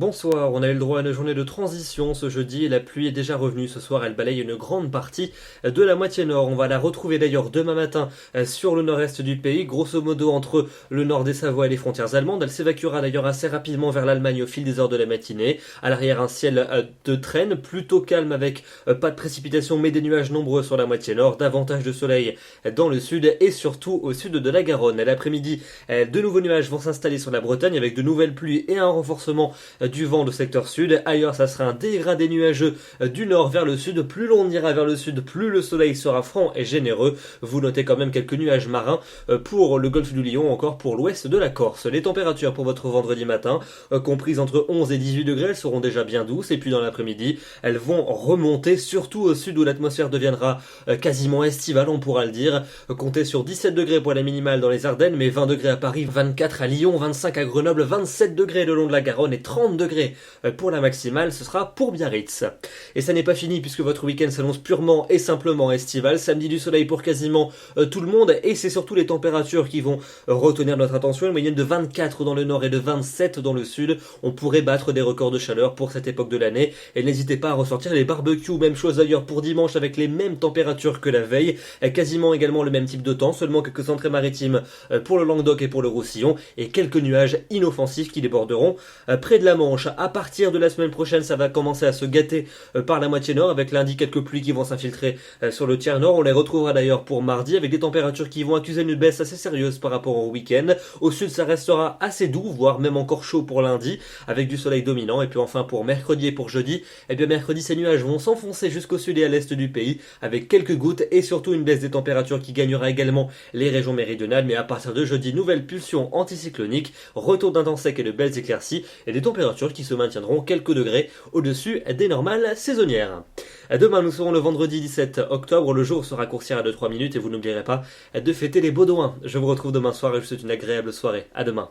Bonsoir, on a eu le droit à une journée de transition ce jeudi et la pluie est déjà revenue. Ce soir, elle balaye une grande partie de la moitié nord. On va la retrouver d'ailleurs demain matin sur le nord-est du pays, grosso modo entre le nord des Savoies et les frontières allemandes. Elle s'évacuera d'ailleurs assez rapidement vers l'Allemagne au fil des heures de la matinée. À l'arrière, un ciel de traîne, plutôt calme avec pas de précipitations mais des nuages nombreux sur la moitié nord, davantage de soleil dans le sud et surtout au sud de la Garonne. L'après-midi, de nouveaux nuages vont s'installer sur la Bretagne avec de nouvelles pluies et un renforcement du vent de secteur sud. Ailleurs, ça sera un dégradé nuageux du nord vers le sud. Plus l'on ira vers le sud, plus le soleil sera franc et généreux. Vous notez quand même quelques nuages marins pour le golfe du Lion, encore pour l'ouest de la Corse. Les températures pour votre vendredi matin, comprises entre 11 et 18 degrés, elles seront déjà bien douces. Et puis dans l'après-midi, elles vont remonter, surtout au sud où l'atmosphère deviendra quasiment estivale, on pourra le dire. Comptez sur 17 degrés pour la minimale dans les Ardennes, mais 20 degrés à Paris, 24 à Lyon, 25 à Grenoble, 27 degrés le long de la Garonne et 30 degrés pour la maximale, ce sera pour Biarritz. Et ça n'est pas fini puisque votre week-end s'annonce purement et simplement estival. Samedi du soleil pour quasiment tout le monde et c'est surtout les températures qui vont retenir notre attention. Une moyenne de 24 dans le nord et de 27 dans le sud. On pourrait battre des records de chaleur pour cette époque de l'année et n'hésitez pas à ressortir les barbecues. Même chose d'ailleurs pour dimanche avec les mêmes températures que la veille. Quasiment également le même type de temps, seulement quelques entrées maritimes pour le Languedoc et pour le Roussillon et quelques nuages inoffensifs qui déborderont près de la Manche. À partir de la semaine prochaine, ça va commencer à se gâter par la moitié nord avec lundi quelques pluies qui vont s'infiltrer sur le tiers nord. On les retrouvera d'ailleurs pour mardi avec des températures qui vont accuser une baisse assez sérieuse par rapport au week-end. Au sud, ça restera assez doux, voire même encore chaud pour lundi avec du soleil dominant. Et puis enfin pour mercredi et pour jeudi, eh bien mercredi ces nuages vont s'enfoncer jusqu'au sud et à l'est du pays avec quelques gouttes et surtout une baisse des températures qui gagnera également les régions méridionales. Mais à partir de jeudi, nouvelle pulsion anticyclonique, retour d'un temps sec et de belles éclaircies et des températures qui se maintiendront quelques degrés au-dessus des normales saisonnières. Demain, nous serons le vendredi 17 octobre. Le jour se raccourcira de 3 minutes et vous n'oublierez pas de fêter les Baudouins. Je vous retrouve demain soir et je vous souhaite une agréable soirée. À demain.